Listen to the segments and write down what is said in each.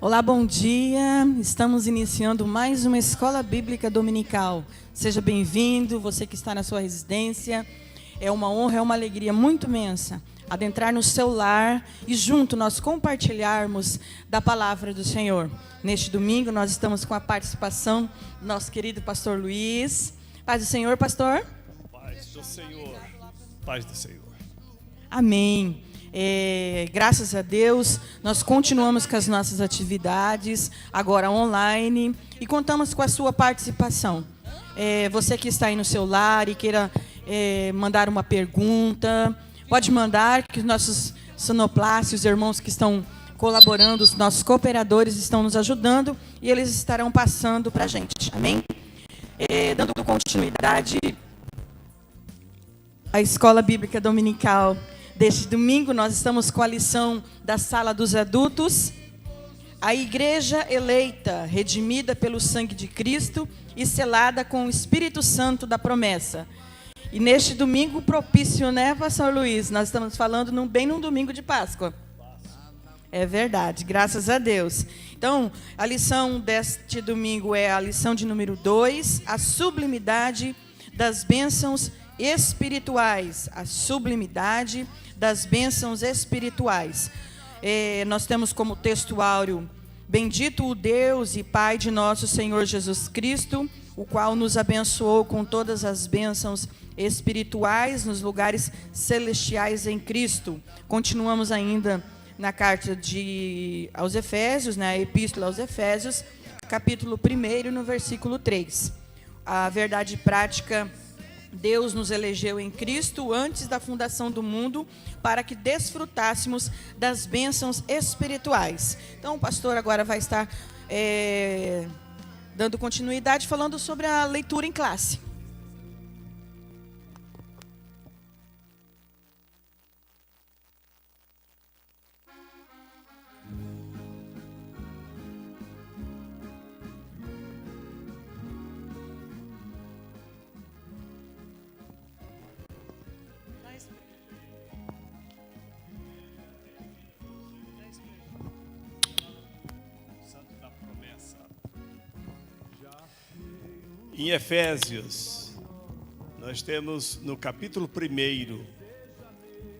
Olá, bom dia. Estamos iniciando mais uma Escola Bíblica Dominical. Seja bem-vindo, você que está na sua residência. É uma honra, é uma alegria muito imensa adentrar no seu lar e junto nós compartilharmos da palavra do Senhor. Neste domingo nós estamos com a participação do nosso querido pastor Luiz. Paz do Senhor, pastor. Paz do Senhor. Paz do Senhor. Amém. Graças a Deus, nós continuamos com as nossas atividades, agora online, e contamos com a sua participação. Você que está aí no seu lar e queira mandar uma pergunta, pode mandar, que os nossos sonoplastas, os irmãos que estão colaborando, os nossos cooperadores estão nos ajudando, e eles estarão passando para a gente. Amém? Dando continuidade à Escola Bíblica Dominical deste domingo, nós estamos com a lição da Sala dos Adultos, a igreja eleita, redimida pelo sangue de Cristo e selada com o Espírito Santo da promessa. E neste domingo propício, né, pastor Luiz? Nós estamos falando bem num domingo de Páscoa. É verdade, graças a Deus. Então, a lição deste domingo é a lição de número 2, a sublimidade das bênçãos espirituais. A sublimidade das bênçãos espirituais. Nós temos como texto áureo: bendito o Deus e Pai de nosso Senhor Jesus Cristo, o qual nos abençoou com todas as bênçãos espirituais nos lugares celestiais em Cristo. Continuamos ainda na carta aos Efésios, na epístola aos Efésios, capítulo 1, no versículo 3. A verdade prática: Deus nos elegeu em Cristo antes da fundação do mundo para que desfrutássemos das bênçãos espirituais. Então, o pastor agora vai estar dando continuidade, falando sobre a leitura em classe. Em Efésios, nós temos no capítulo 1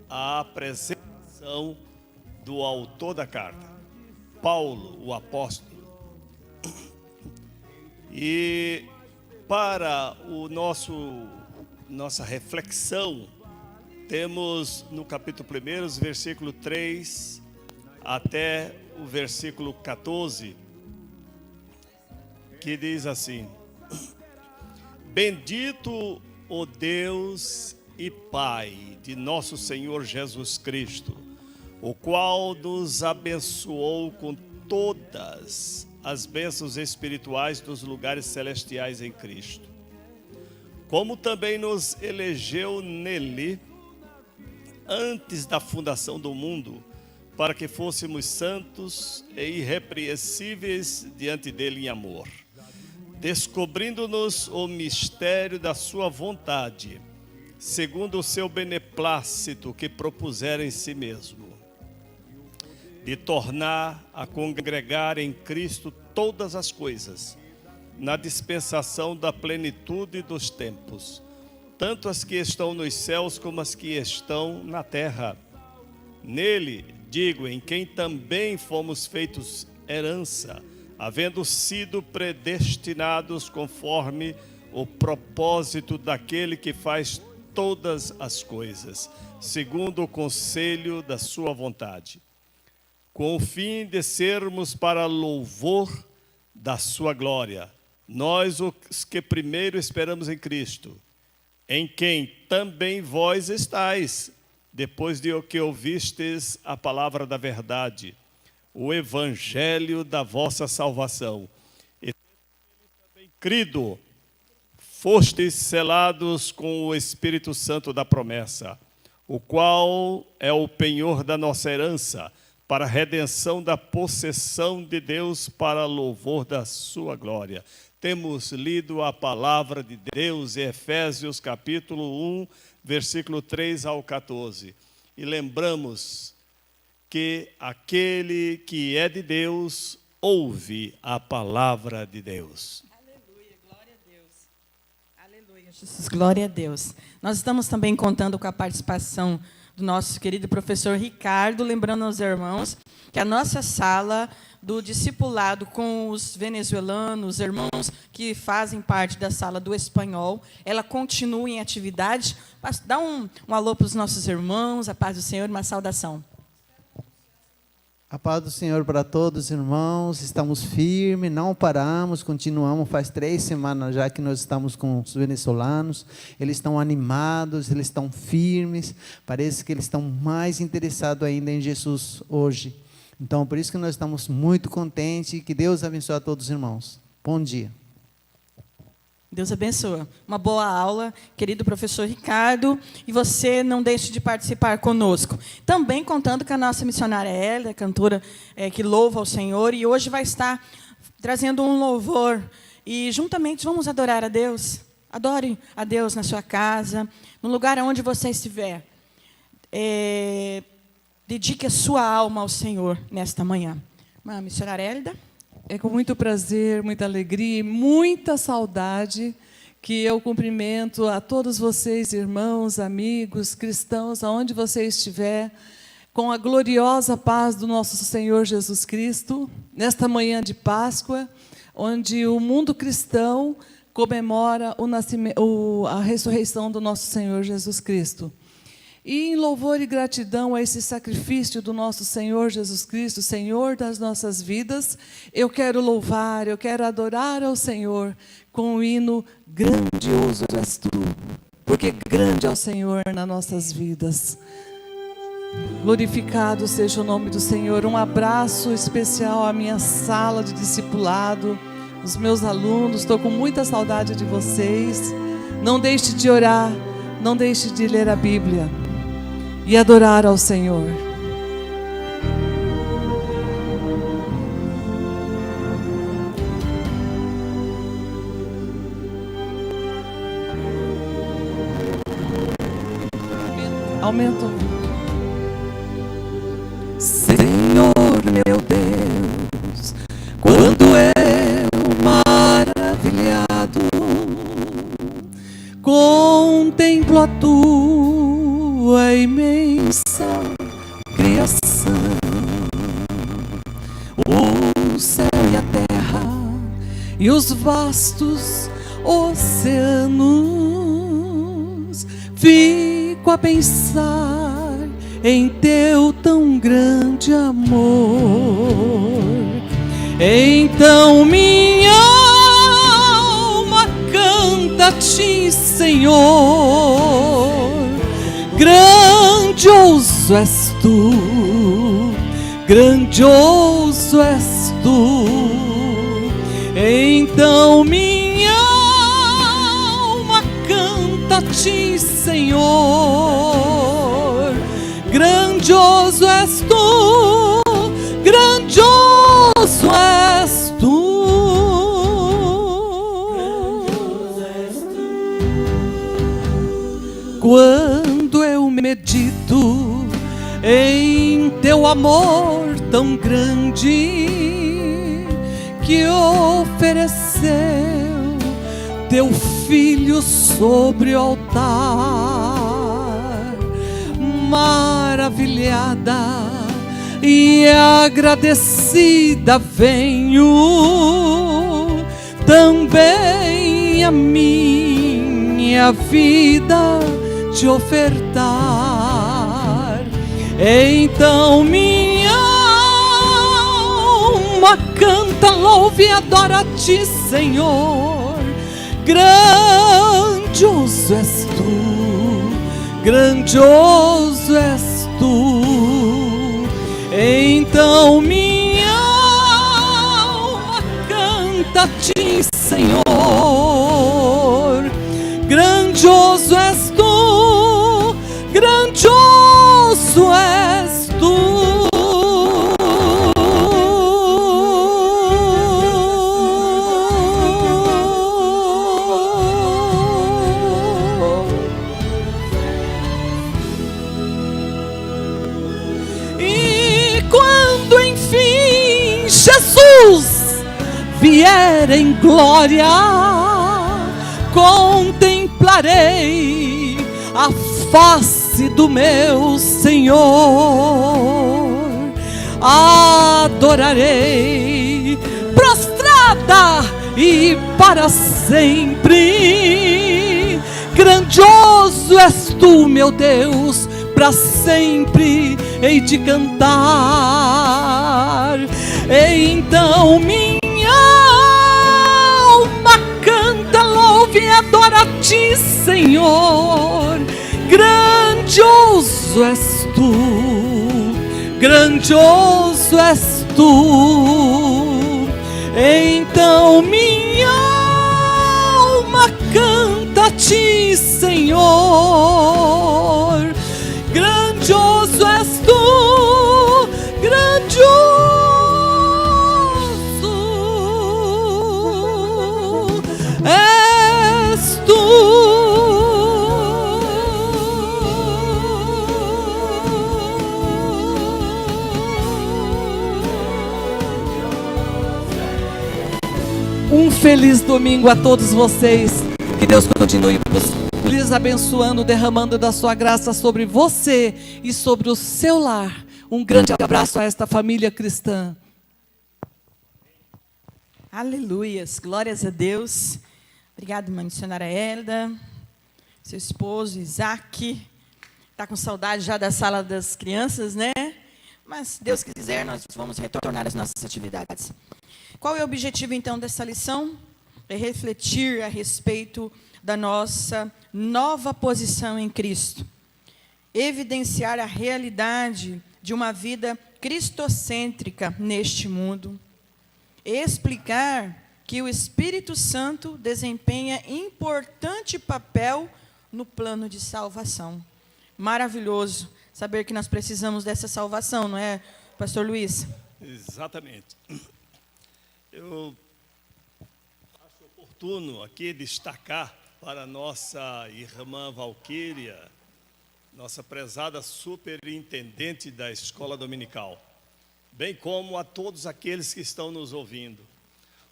a apresentação do autor da carta, Paulo, o apóstolo. E para nossa reflexão, temos no capítulo 1, os versículos 3 até o versículo 14, que diz assim: bendito o Deus e Pai de nosso Senhor Jesus Cristo, o qual nos abençoou com todas as bênçãos espirituais nos lugares celestiais em Cristo, como também nos elegeu nele antes da fundação do mundo, para que fôssemos santos e irrepreensíveis diante dele em amor, descobrindo-nos o mistério da sua vontade, segundo o seu beneplácito que propusera em si mesmo, de tornar a congregar em Cristo todas as coisas, na dispensação da plenitude dos tempos, tanto as que estão nos céus como as que estão na terra. Nele, digo, em quem também fomos feitos herança, havendo sido predestinados conforme o propósito daquele que faz todas as coisas, segundo o conselho da sua vontade, com o fim de sermos para louvor da sua glória, nós os que primeiro esperamos em Cristo, em quem também vós estáis, depois de que ouvistes a palavra da verdade, o evangelho da vossa salvação, e também crido, fostes selados com o Espírito Santo da promessa, o qual é o penhor da nossa herança, para a redenção da possessão de Deus, para louvor da sua glória. Temos lido a palavra de Deus em Efésios capítulo 1, versículo 3 ao 14. E lembramos que aquele que é de Deus ouve a palavra de Deus. Aleluia, glória a Deus. Aleluia, Jesus, glória a Deus. Nós estamos também contando com a participação do nosso querido professor Ricardo, lembrando aos irmãos que a nossa sala do discipulado com os venezuelanos, irmãos que fazem parte da sala do espanhol, ela continua em atividade. Dá um alô para os nossos irmãos, a paz do Senhor, uma saudação. A paz do Senhor para todos, irmãos. Estamos firmes, não paramos, continuamos. Faz 3 semanas já que nós estamos com os venezuelanos. Eles estão animados, eles estão firmes. Parece que eles estão mais interessados ainda em Jesus hoje. Então, por isso que nós estamos muito contentes. Que Deus abençoe a todos os irmãos. Bom dia. Deus abençoe. Uma boa aula, querido professor Ricardo. E você não deixe de participar conosco. Também contando com a nossa missionária Hélia, cantora que louva ao Senhor. E hoje vai estar trazendo um louvor. E juntamente vamos adorar a Deus. Adore a Deus na sua casa, no lugar onde você estiver. Dedique a sua alma ao Senhor nesta manhã. Missionária Hélida. É com muito prazer, muita alegria e muita saudade que eu cumprimento a todos vocês, irmãos, amigos, cristãos, aonde você estiver, com a gloriosa paz do nosso Senhor Jesus Cristo, nesta manhã de Páscoa, onde o mundo cristão comemora a ressurreição do nosso Senhor Jesus Cristo. E em louvor e gratidão a esse sacrifício do nosso Senhor Jesus Cristo, Senhor das nossas vidas, eu quero louvar, eu quero adorar ao Senhor com o hino Grandioso és tu, porque grande é o Senhor nas nossas vidas. Glorificado seja o nome do Senhor. Um abraço especial à minha sala de discipulado, os meus alunos, estou com muita saudade de vocês. Não deixe de orar, não deixe de ler a Bíblia e adorar ao Senhor. Aumenta. Senhor meu Deus, quando eu maravilhado contemplo a tua imensa criação, o céu e a terra e os vastos oceanos, fico a pensar em teu tão grande amor. Então minha alma canta a ti, Senhor. Grandioso és tu, grandioso és tu. Então minha alma canta a ti, Senhor. Grandioso és tu, grandioso és tu. Quando eu medito em teu amor tão grande, que ofereceu teu filho sobre o altar, maravilhada e agradecida venho também a minha vida te ofertar. Então minha alma canta, louve e adora a ti, Senhor. Grandioso és tu, grandioso és tu. Então minha alma canta a ti, Senhor. Grandioso és tu, grandioso és tu. vier em glória, contemplarei a face do meu Senhor, adorarei prostrada e para sempre. Grandioso és tu, meu Deus, para sempre hei de cantar. Então minha alma canta, louve e adora a ti, Senhor. Grandioso és tu, grandioso és tu. Então minha alma canta a ti, Senhor. Grandioso és tu, grandioso és tu. Um feliz domingo a todos vocês. Que Deus continue lhes abençoando, derramando da sua graça sobre você e sobre o seu lar. Um grande abraço a esta família cristã. Aleluias, glórias a Deus. Obrigado, mãe missionária Hélida, seu esposo Isaac. Está com saudade já da sala das crianças, né? Mas, se Deus quiser, nós vamos retornar às nossas atividades. Qual é o objetivo, então, dessa lição? É refletir a respeito da nossa nova posição em Cristo. Evidenciar a realidade de uma vida cristocêntrica neste mundo. Explicar que o Espírito Santo desempenha importante papel no plano de salvação. Maravilhoso saber que nós precisamos dessa salvação, não é, pastor Luiz? Exatamente. Eu acho oportuno aqui destacar para a nossa irmã Valquíria, nossa prezada superintendente da escola dominical, bem como a todos aqueles que estão nos ouvindo,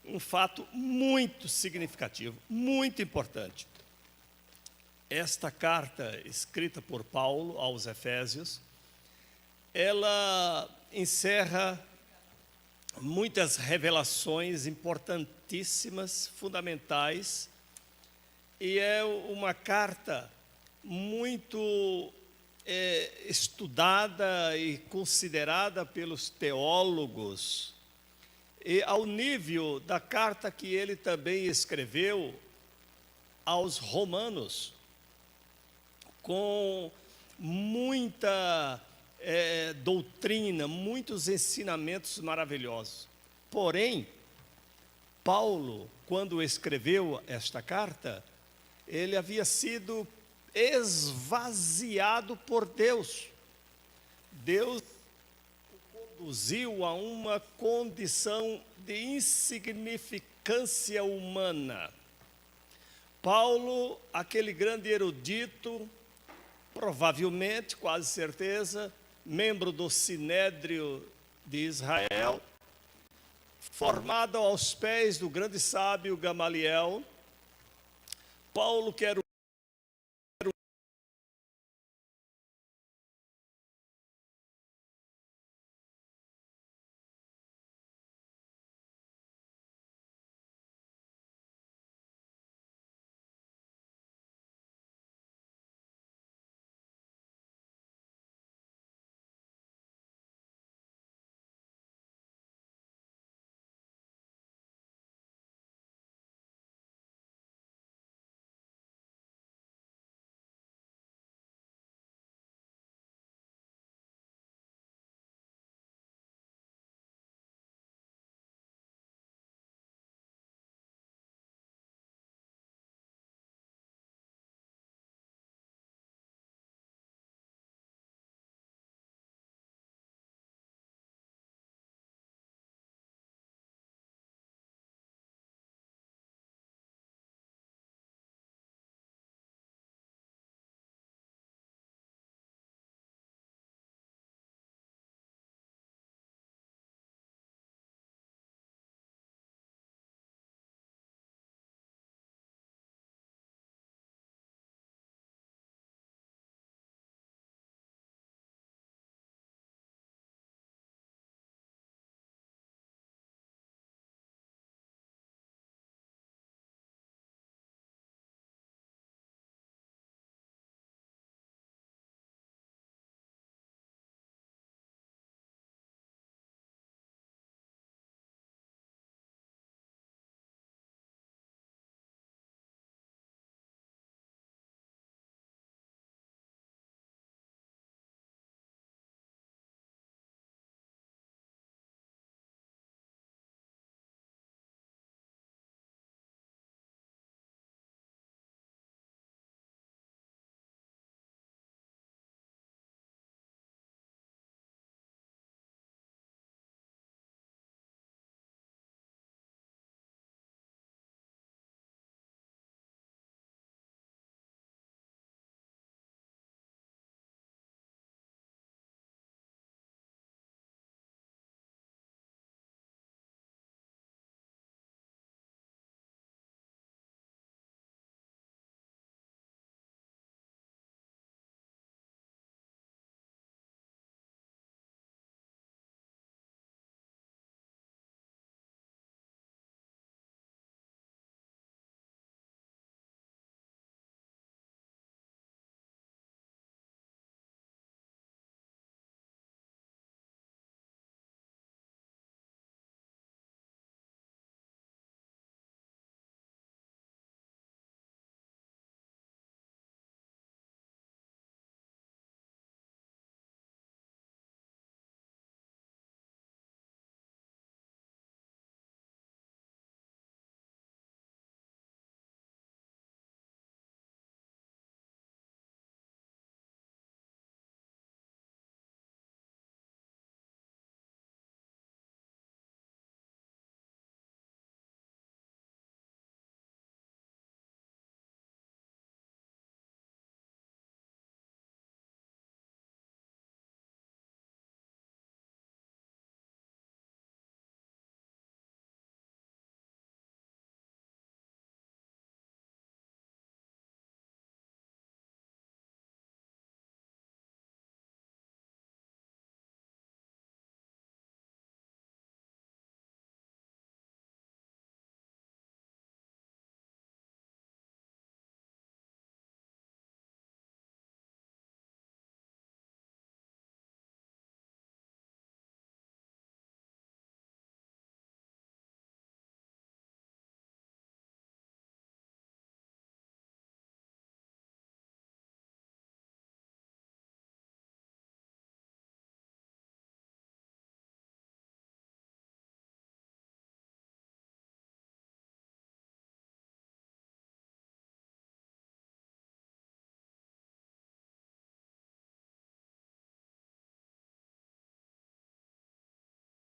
um fato muito significativo, muito importante. Esta carta escrita por Paulo aos Efésios, ela encerra muitas revelações importantíssimas, fundamentais, e é uma carta muito estudada e considerada pelos teólogos, e ao nível da carta que ele também escreveu aos romanos, com muita doutrina, muitos ensinamentos maravilhosos. Porém, Paulo, quando escreveu esta carta, ele havia sido esvaziado por Deus. Deus o conduziu a uma condição de insignificância humana. Paulo, aquele grande erudito, provavelmente, quase certeza, membro do Sinédrio de Israel, formado aos pés do grande sábio Gamaliel. Paulo, que era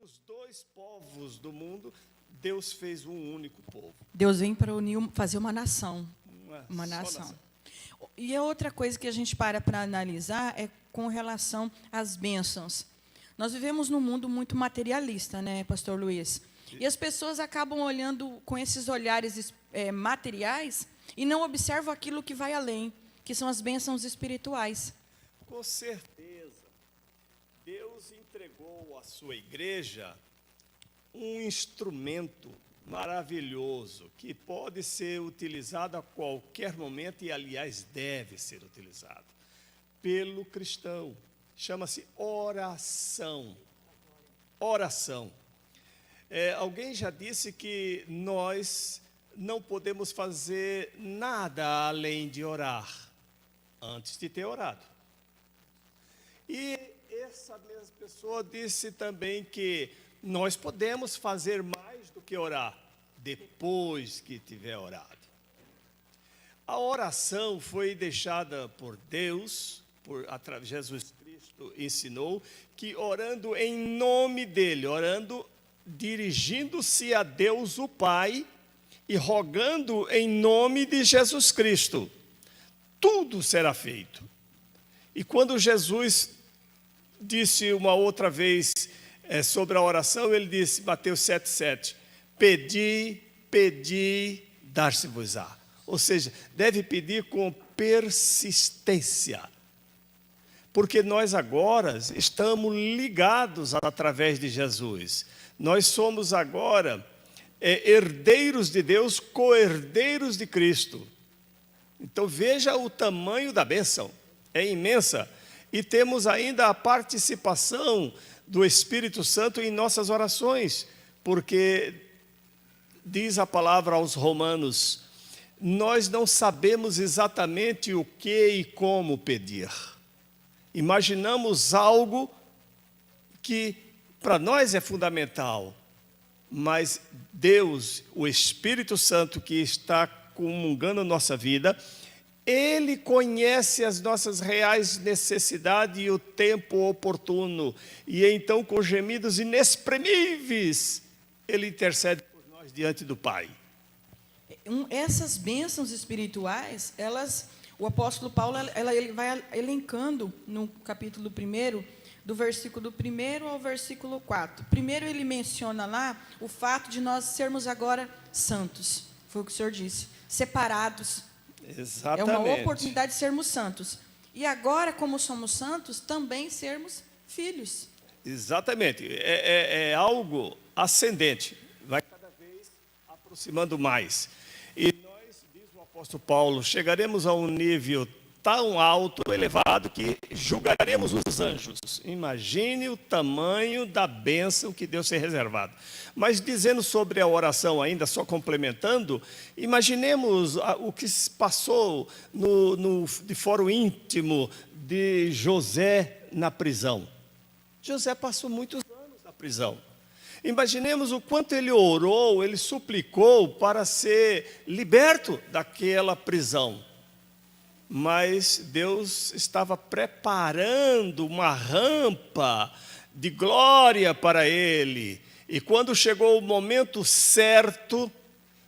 Os dois povos do mundo, Deus fez um único povo. Deus vem para unir, fazer uma nação. Uma só nação. E a outra coisa que a gente para analisar é com relação às bênçãos. Nós vivemos num mundo muito materialista, né, pastor Luiz? E as pessoas acabam olhando com esses olhares materiais e não observam aquilo que vai além, que são as bênçãos espirituais. Com certeza, Deus entregou à sua igreja um instrumento maravilhoso que pode ser utilizado a qualquer momento e, aliás, deve ser utilizado pelo cristão. Chama-se oração. Oração. Alguém já disse que nós não podemos fazer nada além de orar, antes de ter orado. E essa mesma pessoa disse também que nós podemos fazer mais do que orar, depois que tiver orado. A oração foi deixada por Deus, através de Jesus Cristo ensinou, que orando em nome dele, orando dirigindo-se a Deus o Pai e rogando em nome de Jesus Cristo, tudo será feito. E quando Jesus disse uma outra vez sobre a oração, ele disse, Mateus 7,7, pedi, dar-se-vos-á. Ou seja, deve pedir com persistência. Porque nós agora estamos ligados através de Jesus. Nós somos agora herdeiros de Deus, co-herdeiros de Cristo. Então veja o tamanho da bênção, é imensa. E temos ainda a participação do Espírito Santo em nossas orações, porque diz a palavra aos Romanos, nós não sabemos exatamente o que e como pedir. Imaginamos algo que para nós é fundamental, mas Deus, o Espírito Santo que está comungando a nossa vida, Ele conhece as nossas reais necessidades e o tempo oportuno. E então, com gemidos inexprimíveis, Ele intercede por nós diante do Pai. Essas bênçãos espirituais, o apóstolo Paulo ele vai elencando no capítulo 1, do versículo 1 ao versículo 4. Primeiro ele menciona lá o fato de nós sermos agora santos. Foi o que o senhor disse. Separados. Exatamente. É uma oportunidade de sermos santos. E agora, como somos santos, também sermos filhos. Exatamente. É algo ascendente. Vai cada vez aproximando mais. E nós, diz o apóstolo Paulo, chegaremos a um nível tão alto, elevado, que julgaremos os anjos. Imagine o tamanho da bênção que Deus tem reservado. Mas dizendo sobre a oração ainda, só complementando, imaginemos o que se passou de fórum íntimo de José na prisão. José passou muitos anos na prisão. Imaginemos o quanto ele orou, ele suplicou para ser liberto daquela prisão. Mas Deus estava preparando uma rampa de glória para ele. E quando chegou o momento certo,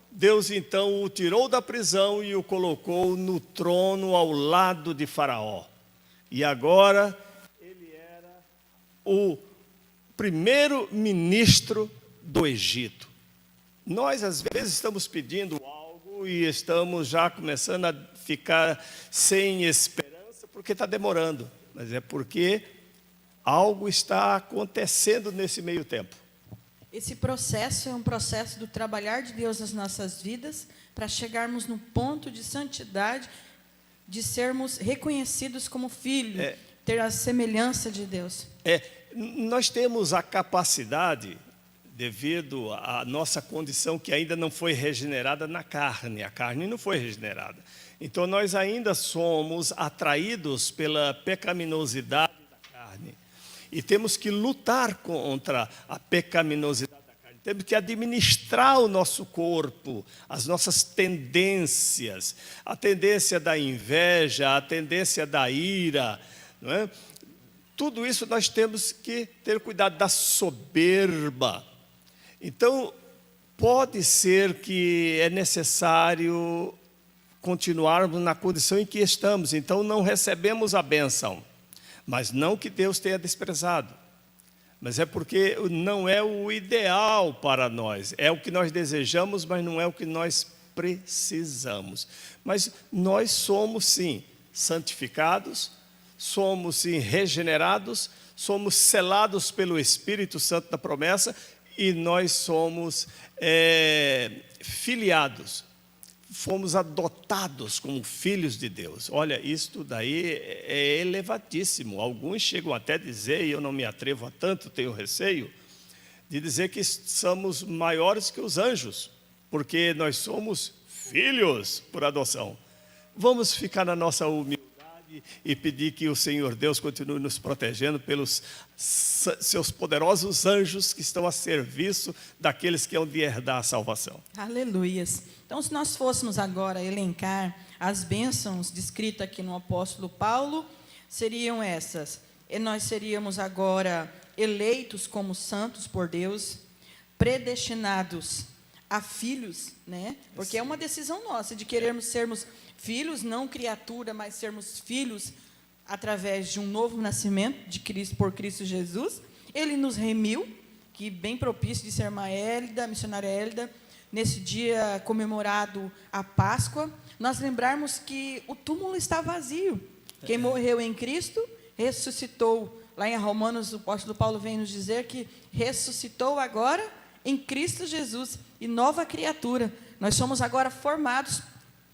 Deus então o tirou da prisão e o colocou no trono ao lado de Faraó. E agora ele era o primeiro-ministro do Egito. Nós, às vezes, estamos pedindo algo e estamos já começando a ficar sem esperança, porque está demorando. Mas é porque algo está acontecendo nesse meio tempo. Esse processo é um processo do trabalhar de Deus nas nossas vidas, para chegarmos no ponto de santidade, de sermos reconhecidos como filhos, ter a semelhança de Deus. Nós temos a capacidade, devido à nossa condição que ainda não foi regenerada na carne, a carne não foi regenerada. Então nós ainda somos atraídos pela pecaminosidade da carne. E temos que lutar contra a pecaminosidade da carne. Temos que administrar o nosso corpo, as nossas tendências, a tendência da inveja, a tendência da ira, não é? tudo isso nós temos que ter cuidado da soberba. Então, pode ser que é necessário continuarmos na condição em que estamos, então não recebemos a bênção, mas não que Deus tenha desprezado, mas é porque não é o ideal para nós, é o que nós desejamos, mas não é o que nós precisamos. Mas nós somos sim santificados, somos sim regenerados, somos selados pelo Espírito Santo da promessa e nós somos filiados, fomos adotados como filhos de Deus. Olha, isto daí é elevadíssimo. Alguns chegam até a dizer, e eu não me atrevo a tanto, tenho receio, de dizer que somos maiores que os anjos, porque nós somos filhos por adoção. Vamos ficar na nossa humildade e pedir que o Senhor Deus continue nos protegendo pelos seus poderosos anjos que estão a serviço daqueles que hão de herdar a salvação. Aleluias. Então, se nós fôssemos agora elencar as bênçãos descritas aqui no apóstolo Paulo, seriam essas. E nós seríamos agora eleitos como santos por Deus, predestinados a filhos, né? Porque é uma decisão nossa de querermos sermos filhos, não criatura, mas sermos filhos através de um novo nascimento de Cristo por Cristo Jesus. Ele nos remiu, que bem propício de ser irmã Hélida, missionária Hélida, nesse dia comemorado a Páscoa, nós lembrarmos que o túmulo está vazio. Quem morreu em Cristo ressuscitou. Lá em Romanos, o apóstolo Paulo vem nos dizer que ressuscitou agora em Cristo Jesus e nova criatura. Nós somos agora formados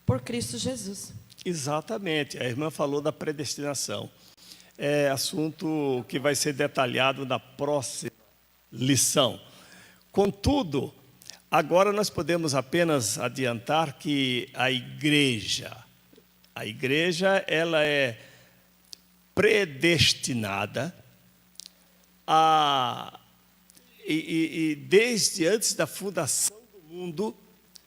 por Cristo Jesus. Exatamente, a irmã falou da predestinação. É assunto que vai ser detalhado na próxima lição. Contudo, agora nós podemos apenas adiantar que a igreja ela é predestinada e desde antes da fundação do mundo,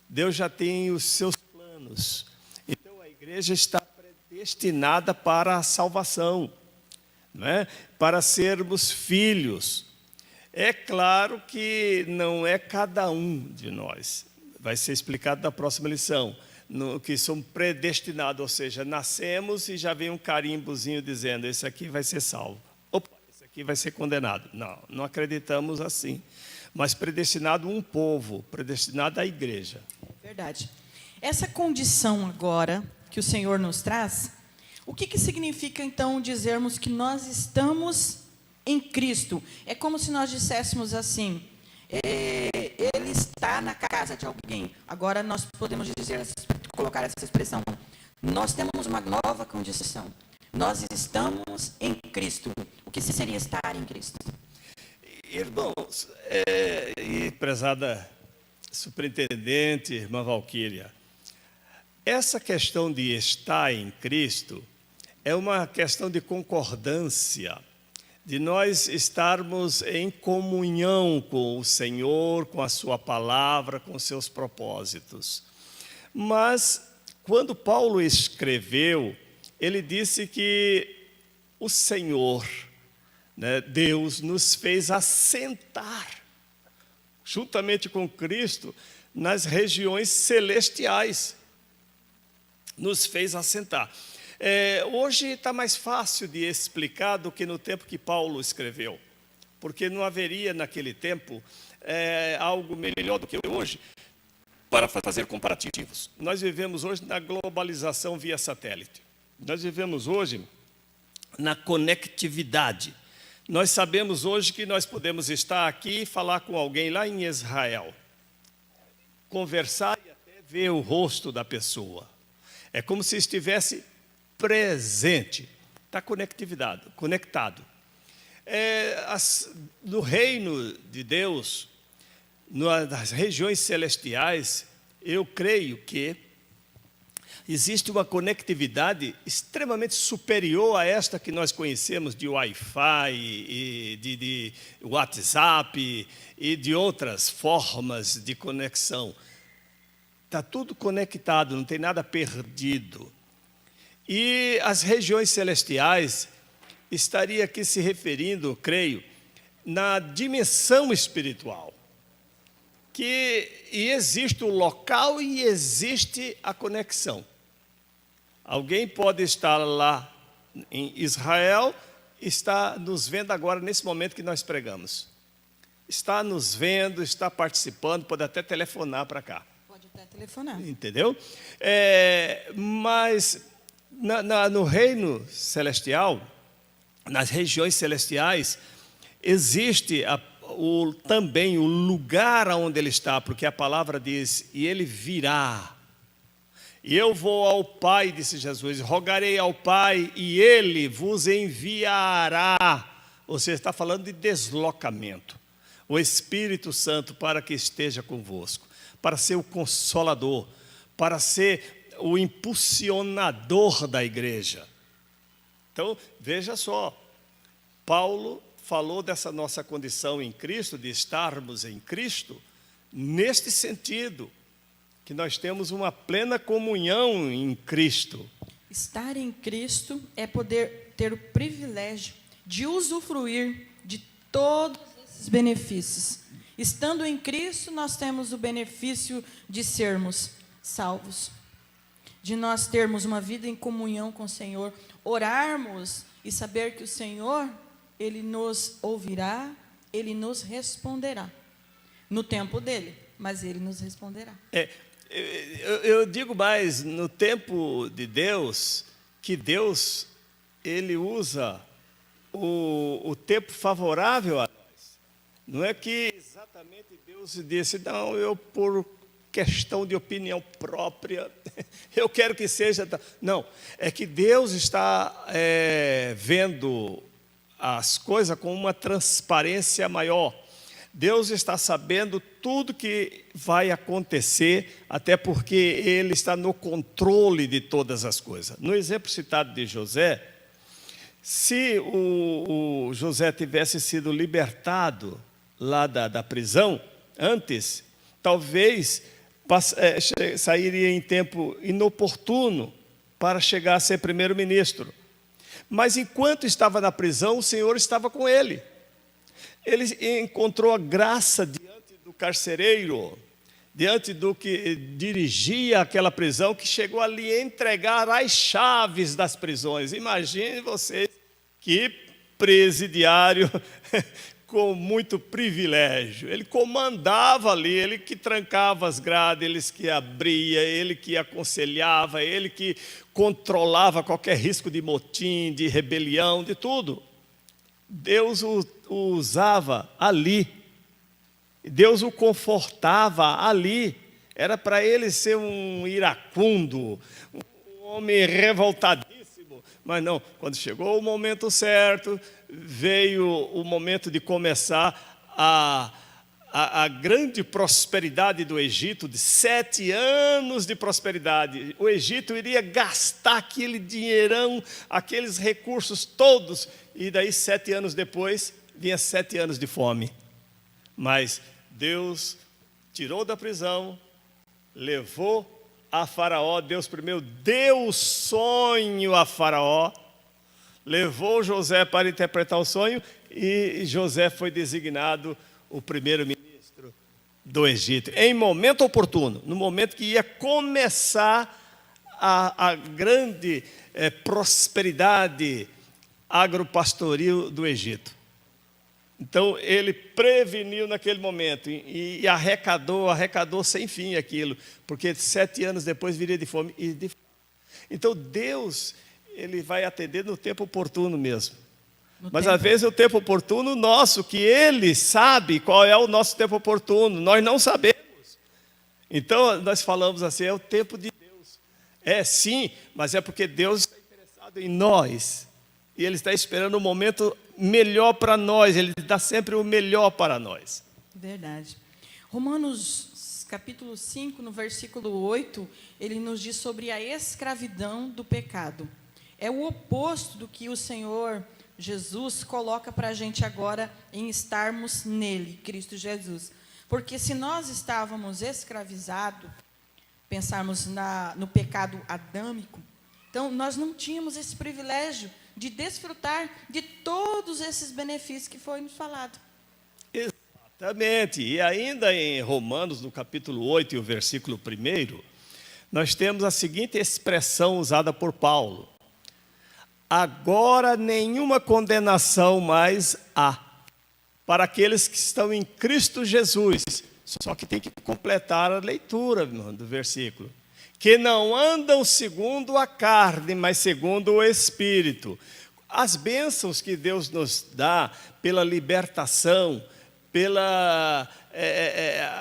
Deus já tem os seus planos. Então a igreja está predestinada para a salvação, né? Para sermos filhos. É claro que não é cada um de nós, vai ser explicado na próxima lição, que somos predestinados, ou seja, nascemos e já vem um carimbozinho dizendo, esse aqui vai ser salvo, opa, esse aqui vai ser condenado. Não, não acreditamos assim, mas predestinado um povo, predestinado a igreja. Verdade. Essa condição agora que o Senhor nos traz, o que significa então dizermos que nós estamos em Cristo? É como se nós disséssemos assim, ele está na casa de alguém. Agora nós podemos dizer, colocar essa expressão, nós temos uma nova condição, nós estamos em Cristo. O que seria estar em Cristo? Irmãos, e prezada superintendente, irmã Valquíria, essa questão de estar em Cristo é uma questão de concordância, de nós estarmos em comunhão com o Senhor, com a sua palavra, com os seus propósitos. Mas, quando Paulo escreveu, ele disse que o Senhor, né, Deus, nos fez assentar, juntamente com Cristo, nas regiões celestiais. Nos fez assentar. Hoje está mais fácil de explicar do que no tempo que Paulo escreveu, porque não haveria naquele tempo algo melhor do que hoje para fazer comparativos. Nós vivemos hoje na globalização via satélite. Nós vivemos hoje na conectividade. Nós sabemos hoje que nós podemos estar aqui e falar com alguém lá em Israel, conversar e até ver o rosto da pessoa. É como se estivesse presente, está conectado. No reino de Deus, nas regiões celestiais, eu creio que existe uma conectividade extremamente superior a esta que nós conhecemos de Wi-Fi, e de WhatsApp e de outras formas de conexão. Está tudo conectado, não tem nada perdido. E as regiões celestiais estaria aqui se referindo, creio, na dimensão espiritual. E existe o local e existe a conexão. Alguém pode estar lá em Israel, está nos vendo agora, nesse momento que nós pregamos. Está nos vendo, está participando, pode até telefonar para cá. Pode até telefonar. Entendeu? Mas no reino celestial, nas regiões celestiais, existe também o lugar onde ele está, porque a palavra diz, e ele virá. E eu vou ao Pai, disse Jesus, rogarei ao Pai e ele vos enviará. Você está falando de deslocamento. O Espírito Santo para que esteja convosco, para ser o consolador, para ser o impulsionador da igreja. Então, veja só, Paulo falou dessa nossa condição em Cristo, de estarmos em Cristo, neste sentido, que nós temos uma plena comunhão em Cristo. Estar em Cristo é poder ter o privilégio de usufruir de todos esses benefícios. Estando em Cristo, nós temos o benefício de sermos salvos, de nós termos uma vida em comunhão com o Senhor, orarmos e saber que o Senhor, Ele nos ouvirá, Ele nos responderá, no tempo dEle, mas Ele nos responderá. Eu digo mais, no tempo de Deus, que Deus, Ele usa o tempo favorável a nós. Não é que exatamente Deus disse, não, eu por questão de opinião própria, eu quero que seja... Não, é que Deus está vendo as coisas com uma transparência maior. Deus está sabendo tudo que vai acontecer, até porque Ele está no controle de todas as coisas. No exemplo citado de José, se o José tivesse sido libertado lá da prisão, antes, talvez sairia em tempo inoportuno para chegar a ser primeiro-ministro. Mas enquanto estava na prisão, o Senhor estava com ele. Ele encontrou a graça diante do carcereiro, diante do que dirigia aquela prisão, que chegou ali a entregar as chaves das prisões. Imagine vocês que presidiário com muito privilégio. Ele comandava ali, ele que trancava as grades, ele que abria, ele que aconselhava, ele que controlava qualquer risco de motim, de rebelião, de tudo. Deus o usava ali, Deus o confortava ali. Era para ele ser um iracundo, um homem revoltadíssimo, mas não, quando chegou o momento certo, veio o momento de começar a grande prosperidade do Egito, de 7 anos de prosperidade. O Egito iria gastar aquele dinheirão, aqueles recursos todos, e daí 7 anos depois, vinha 7 anos de fome. Mas Deus tirou da prisão, levou a Faraó. Deus primeiro deu o sonho a Faraó, levou José para interpretar o sonho, e José foi designado o primeiro-ministro do Egito, em momento oportuno, no momento que ia começar a grande prosperidade agropastoril do Egito. Então, ele preveniu naquele momento e arrecadou sem fim aquilo, porque 7 anos depois viria de fome. Então, Deus, Ele vai atender no tempo oportuno mesmo. Mas, às vezes, o tempo oportuno nosso, que Ele sabe qual é o nosso tempo oportuno, nós não sabemos. Então, nós falamos assim, é o tempo de Deus. É, sim, mas é porque Deus está interessado em nós. E Ele está esperando o momento melhor para nós. Ele dá sempre o melhor para nós. Verdade. Romanos capítulo 5, no versículo 8, ele nos diz sobre a escravidão do pecado. É o oposto do que o Senhor Jesus coloca para a gente agora em estarmos nele, Cristo Jesus. Porque se nós estávamos escravizados, pensarmos no pecado adâmico, então nós não tínhamos esse privilégio de desfrutar de todos esses benefícios que foi nos falado. Exatamente. E ainda em Romanos, no capítulo 8 e o versículo 1, nós temos a seguinte expressão usada por Paulo: agora nenhuma condenação mais há para aqueles que estão em Cristo Jesus. Só que tem que completar a leitura do versículo. Que não andam segundo a carne, mas segundo o Espírito. As bênçãos que Deus nos dá pela libertação, pela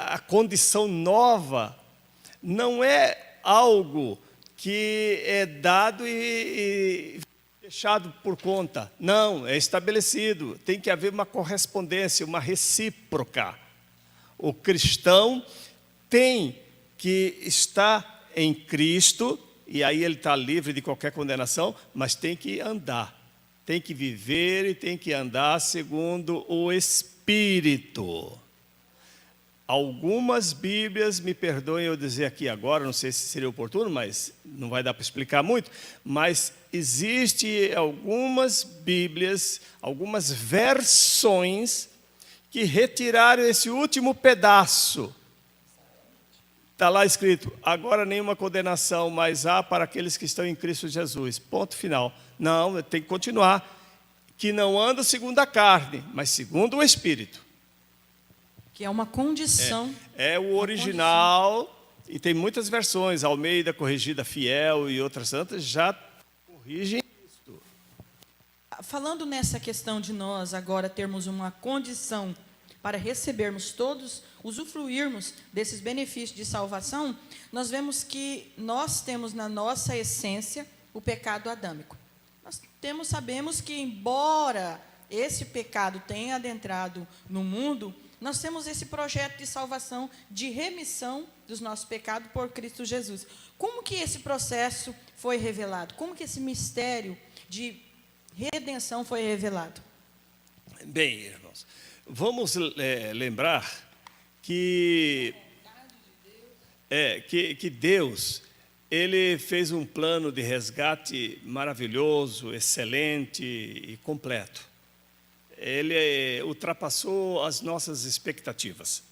a condição nova, não é algo que é dado e deixado por conta. Não, é estabelecido. Tem que haver uma correspondência, uma recíproca. O cristão tem que estar em Cristo, e aí ele está livre de qualquer condenação, mas tem que andar, tem que viver e tem que andar segundo o Espírito. Algumas Bíblias, me perdoem eu dizer aqui agora, não sei se seria oportuno, mas não vai dar para explicar muito, mas existe algumas Bíblias, algumas versões que retiraram esse último pedaço. Está lá escrito: agora nenhuma condenação mais há para aqueles que estão em Cristo Jesus. Ponto final. Não, tem que continuar. Que não anda segundo a carne, mas segundo o Espírito. Que é uma condição. É o original, e tem muitas versões, Almeida, Corrigida Fiel e outras tantas, já corrigem isso. Falando nessa questão de nós agora termos uma condição para recebermos todos, usufruirmos desses benefícios de salvação, nós vemos que nós temos na nossa essência o pecado adâmico. Nós sabemos que, embora esse pecado tenha adentrado no mundo, nós temos esse projeto de salvação, de remissão dos nossos pecados por Cristo Jesus. Como que esse processo foi revelado? Como que esse mistério de redenção foi revelado? Bem, irmãos, vamos lembrar que Deus, Ele fez um plano de resgate maravilhoso, excelente e completo. Ele ultrapassou as nossas expectativas.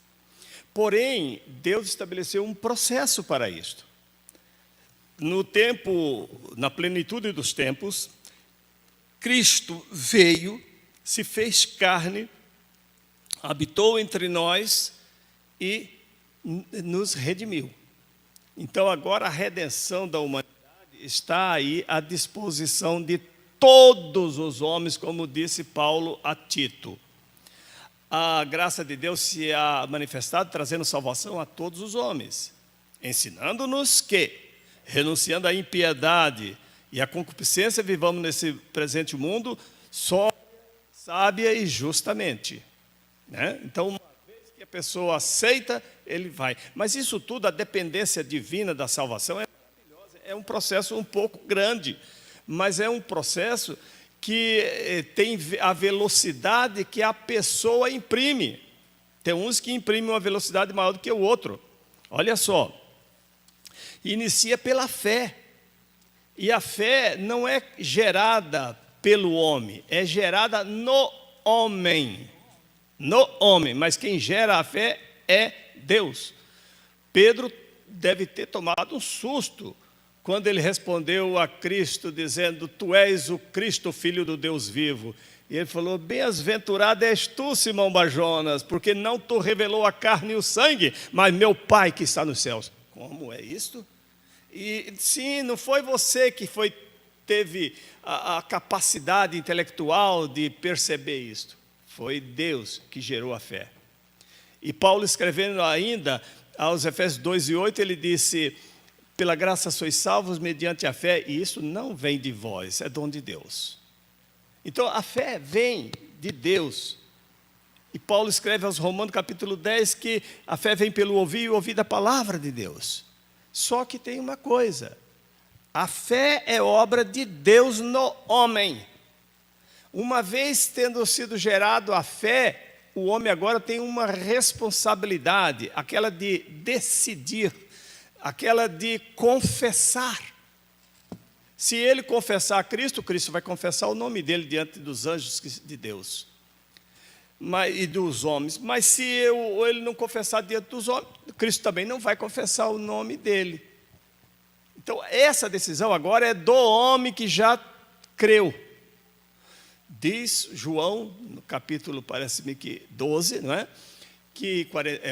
Porém, Deus estabeleceu um processo para isto. No tempo, na plenitude dos tempos, Cristo veio, se fez carne, habitou entre nós e nos redimiu. Então, agora a redenção da humanidade está aí à disposição de todos os homens, como disse Paulo a Tito. A graça de Deus se há manifestado, trazendo salvação a todos os homens, ensinando-nos que, renunciando à impiedade e à concupiscência, vivamos nesse presente mundo só sábia e justamente. Né? Então, uma vez que a pessoa aceita, ele vai. Mas isso tudo, a dependência divina da salvação é maravilhosa. É um processo um pouco grande, mas é um processo que tem a velocidade que a pessoa imprime. Tem uns que imprimem uma velocidade maior do que o outro. Olha só. Inicia pela fé. E a fé não é gerada pelo homem, é gerada no homem. No homem, mas quem gera a fé é Deus. Pedro deve ter tomado um susto quando ele respondeu a Cristo dizendo: tu és o Cristo, Filho do Deus vivo. E ele falou: bem-aventurado és tu, Simão Barjonas, porque não tu revelou a carne e o sangue, mas meu Pai que está nos céus. Como é isto? E sim, não foi você que teve a capacidade intelectual de perceber isto. Foi Deus que gerou a fé. E Paulo, escrevendo ainda aos Efésios 2:8, ele disse: pela graça sois salvos mediante a fé, e isso não vem de vós, é dom de Deus. Então, a fé vem de Deus. E Paulo escreve aos Romanos, capítulo 10, que a fé vem pelo ouvir e ouvir da palavra de Deus. Só que tem uma coisa: a fé é obra de Deus no homem. Uma vez tendo sido gerado a fé, o homem agora tem uma responsabilidade, aquela de decidir, aquela de confessar. Se ele confessar a Cristo, Cristo vai confessar o nome dele diante dos anjos de Deus e dos homens. Mas se ele não confessar diante dos homens, Cristo também não vai confessar o nome dele. Então, essa decisão agora é do homem que já creu. Diz João, no capítulo, parece-me que 12, não é? Que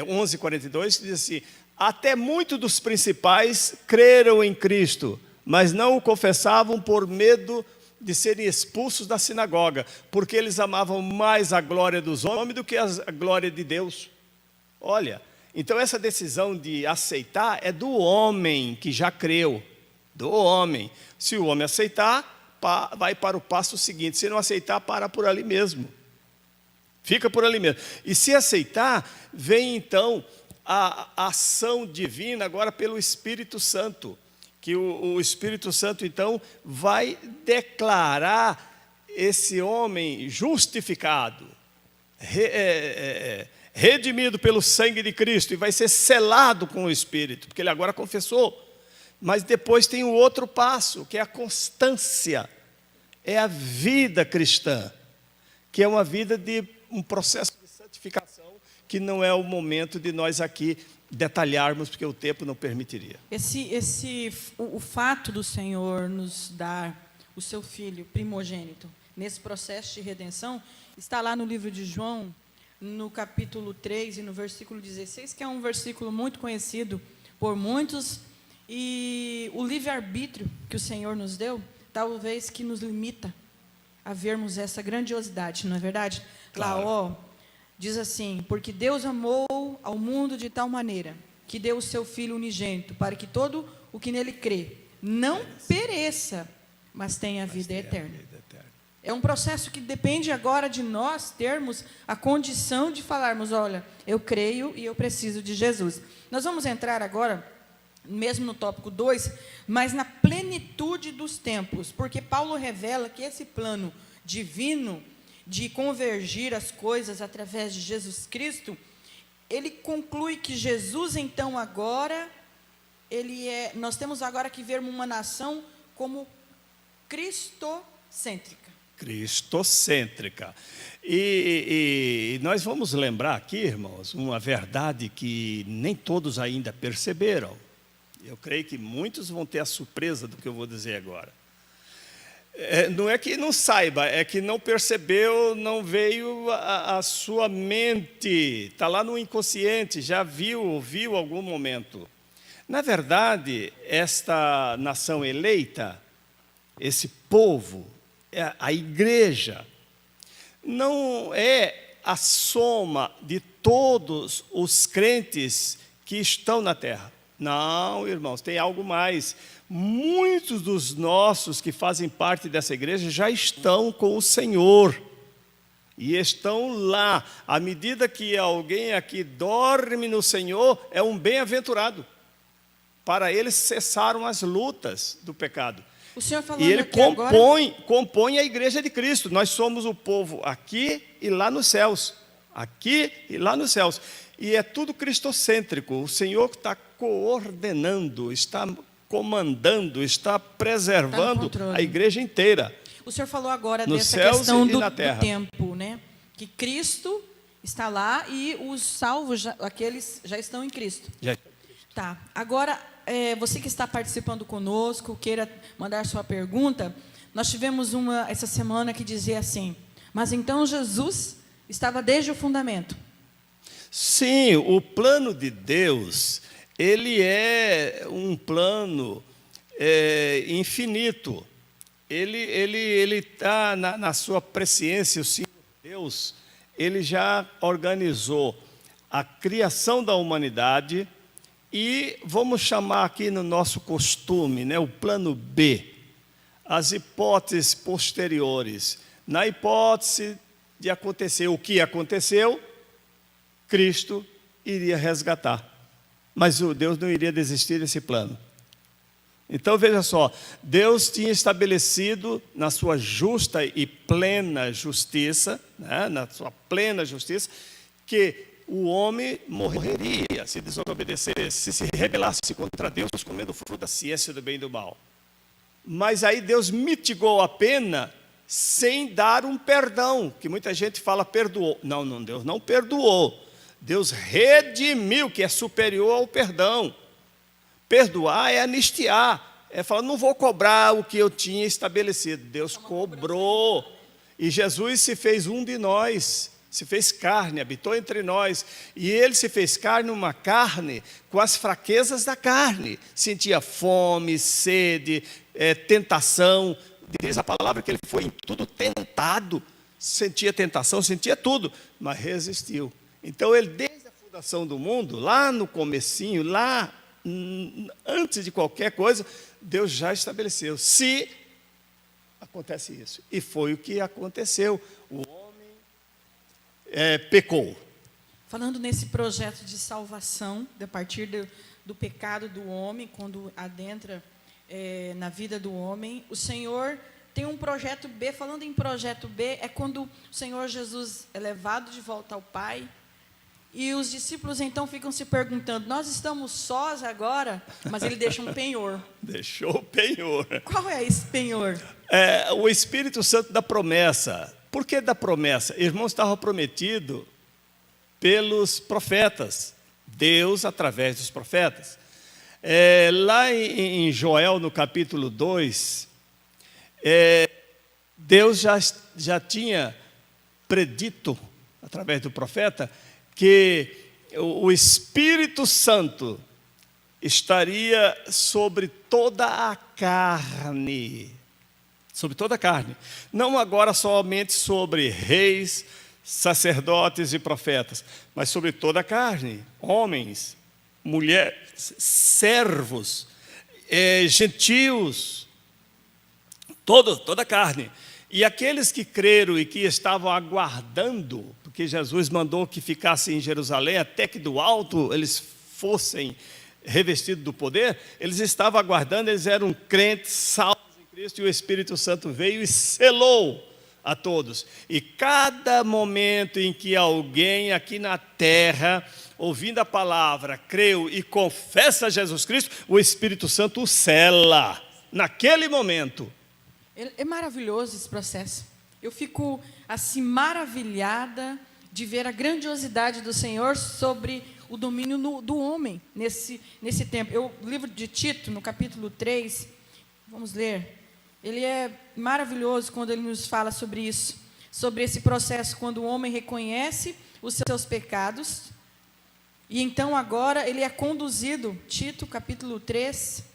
11:42, que diz assim: até muitos dos principais creram em Cristo, mas não o confessavam por medo de serem expulsos da sinagoga, porque eles amavam mais a glória dos homens do que a glória de Deus. Olha, então essa decisão de aceitar é do homem que já creu, do homem. Se o homem aceitar, vai para o passo seguinte. Se não aceitar, para por ali mesmo. Fica por ali mesmo. E se aceitar, vem então a ação divina agora pelo Espírito Santo. Que o Espírito Santo então vai declarar esse homem justificado, redimido pelo sangue de Cristo, e vai ser selado com o Espírito, porque ele agora confessou. Mas depois tem o outro passo, que é a constância, é a vida cristã, que é uma vida de um processo de santificação, que não é o momento de nós aqui detalharmos, porque o tempo não permitiria. O fato do Senhor nos dar o seu Filho primogênito nesse processo de redenção está lá no livro de João, no capítulo 3 e no versículo 16, que é um versículo muito conhecido por muitos, e o livre-arbítrio que o Senhor nos deu, talvez que nos limita a vermos essa grandiosidade, não é verdade? Claro. Lá, diz assim: porque Deus amou ao mundo de tal maneira que deu o seu Filho unigênito, para que todo o que nele crê não pereça, mas tenha a vida eterna. É um processo que depende agora de nós termos a condição de falarmos: olha, eu creio e eu preciso de Jesus. Nós vamos entrar agora, mesmo no tópico 2, mas na plenitude dos tempos, porque Paulo revela que esse plano divino de convergir as coisas através de Jesus Cristo, ele conclui que Jesus, então, agora, nós temos agora que ver uma nação como cristocêntrica. Cristocêntrica. E nós vamos lembrar aqui, irmãos, uma verdade que nem todos ainda perceberam. Eu creio que muitos vão ter a surpresa do que eu vou dizer agora. Não é que não saiba, é que não percebeu, não veio a sua mente, está lá no inconsciente, já ouviu algum momento. Na verdade, esta nação eleita, esse povo, a igreja, não é a soma de todos os crentes que estão na terra. Não, irmãos, tem algo mais. Muitos dos nossos que fazem parte dessa igreja já estão com o Senhor. E estão lá. À medida que alguém aqui dorme no Senhor, é um bem-aventurado. Para eles cessaram as lutas do pecado. O Senhor falando e ele aqui agora... compõe a igreja de Cristo. Nós somos o povo aqui e lá nos céus. Aqui e lá nos céus. E é tudo cristocêntrico. O Senhor está coordenando, está comandando, está preservando a igreja inteira. O Senhor falou agora nos dessa céus questão e do na terra. tempo, né? Que Cristo está lá e os salvos, aqueles já estão em Cristo. Já. Tá. Agora, você que está participando conosco, queira mandar sua pergunta, nós tivemos essa semana que dizia assim: mas então Jesus estava desde o fundamento. Sim, o plano de Deus, ele é um plano infinito. Ele está na sua presciência, o Senhor Deus, ele já organizou a criação da humanidade e vamos chamar aqui no nosso costume, né, o plano B, as hipóteses posteriores. Na hipótese de acontecer o que aconteceu, Cristo iria resgatar. Mas Deus não iria desistir desse plano. Então veja só, Deus tinha estabelecido na sua justa e plena justiça, né, na sua plena justiça, que o homem morreria se desobedecesse, se rebelasse contra Deus, comendo o fruto da ciência do bem e do mal. Mas aí Deus mitigou a pena sem dar um perdão, que muita gente fala perdoou. Não, Deus não perdoou. Deus redimiu, que é superior ao perdão. Perdoar é anistiar, é falar, não vou cobrar o que eu tinha estabelecido. Deus cobrou. E Jesus se fez um de nós, se fez carne, habitou entre nós. E ele se fez carne, uma carne com as fraquezas da carne. Sentia fome, sede, tentação. Diz a palavra que ele foi em tudo tentado. Sentia tentação, sentia tudo, mas resistiu. Então ele, desde a fundação do mundo, lá no comecinho, lá antes de qualquer coisa, Deus já estabeleceu. Se acontece isso. E foi o que aconteceu. O homem pecou. Falando nesse projeto de salvação, a partir do pecado do homem, quando adentra na vida do homem, o Senhor tem um projeto B. Falando em projeto B, é quando o Senhor Jesus é levado de volta ao Pai, e os discípulos então ficam se perguntando, nós estamos sós agora? Mas ele deixa um penhor. Deixou o penhor. Qual é esse penhor? O Espírito Santo da promessa. Por que da promessa? Irmãos, estava prometido pelos profetas. Deus através dos profetas. Lá em Joel, no capítulo 2, Deus já tinha predito, através do profeta, que o Espírito Santo estaria sobre toda a carne. Sobre toda a carne. Não agora somente sobre reis, sacerdotes e profetas, mas sobre toda a carne. Homens, mulheres, servos, gentios, toda a carne. E aqueles que creram e que estavam aguardando, porque Jesus mandou que ficassem em Jerusalém, até que do alto eles fossem revestidos do poder, eles estavam aguardando, eles eram crentes, salvos em Cristo, e o Espírito Santo veio e selou a todos. E cada momento em que alguém aqui na terra, ouvindo a palavra, creu e confessa Jesus Cristo, o Espírito Santo o sela, naquele momento. É maravilhoso esse processo. Eu fico assim maravilhada de ver a grandiosidade do Senhor sobre o domínio do homem nesse tempo. O livro de Tito, no capítulo 3, vamos ler. Ele é maravilhoso quando ele nos fala sobre isso, sobre esse processo, quando o homem reconhece os seus pecados, e então agora ele é conduzido, Tito, capítulo 3,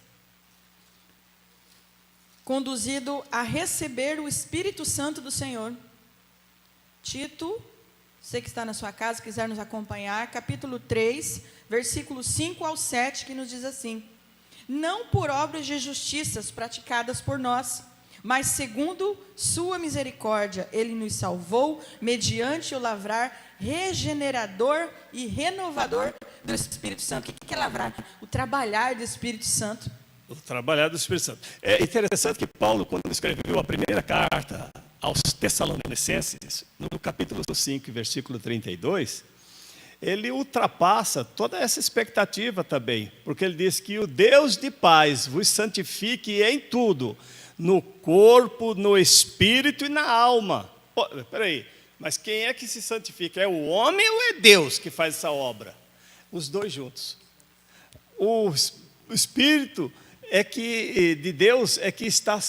conduzido a receber o Espírito Santo do Senhor. Tito, você que está na sua casa, quiser nos acompanhar, capítulo 3, versículos 5 ao 7, que nos diz assim: não por obras de justiças praticadas por nós, mas segundo sua misericórdia, ele nos salvou, mediante o lavrar regenerador e renovador do Espírito Santo. O que é lavrar? O trabalhar do Espírito Santo. O trabalhar do Espírito Santo. É interessante que Paulo, quando escreveu a primeira carta aos Tessalonicenses, no capítulo 5, versículo 32, ele ultrapassa toda essa expectativa também, porque ele diz que o Deus de paz vos santifique em tudo, no corpo, no espírito e na alma. Espera aí, mas quem é que se santifica? É o homem ou é Deus que faz essa obra? Os dois juntos. O Espírito de Deus é que está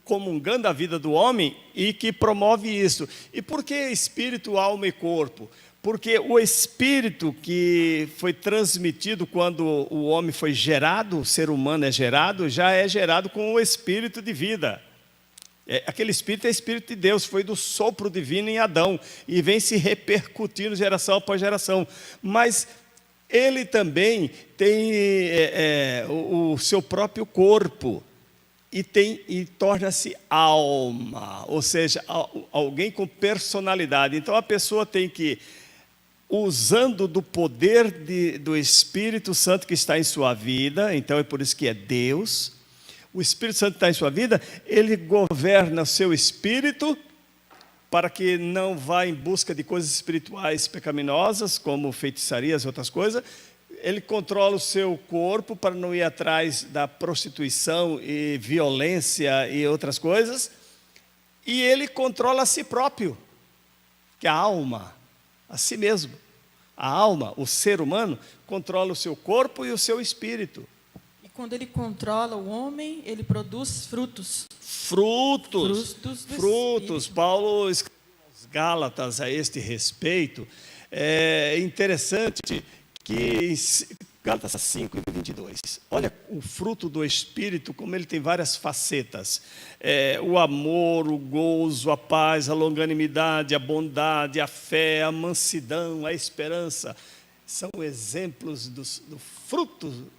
comungando a vida do homem e que promove isso. E por que espírito, alma e corpo? Porque o espírito que foi transmitido quando o homem foi gerado, o ser humano é gerado, já é gerado com o espírito de vida. Aquele espírito é espírito de Deus, foi do sopro divino em Adão e vem se repercutindo geração após geração. Mas ele também tem o seu próprio corpo e torna-se alma, ou seja, alguém com personalidade. Então a pessoa tem que, usando do poder do Espírito Santo que está em sua vida, então é por isso que é Deus, o Espírito Santo está em sua vida, ele governa o seu espírito para que não vá em busca de coisas espirituais pecaminosas, como feitiçarias e outras coisas, ele controla o seu corpo para não ir atrás da prostituição e violência e outras coisas, e ele controla a si próprio, que é a alma, a si mesmo. A alma, o ser humano, controla o seu corpo e o seu espírito. E quando ele controla o homem, ele produz frutos. Frutos. Frutos do Paulo escreveu aos Gálatas a este respeito. É interessante que Gálatas 5:22. Olha o fruto do Espírito, como ele tem várias facetas. O amor, o gozo, a paz, a longanimidade, a bondade, a fé, a mansidão, a esperança. São exemplos do fruto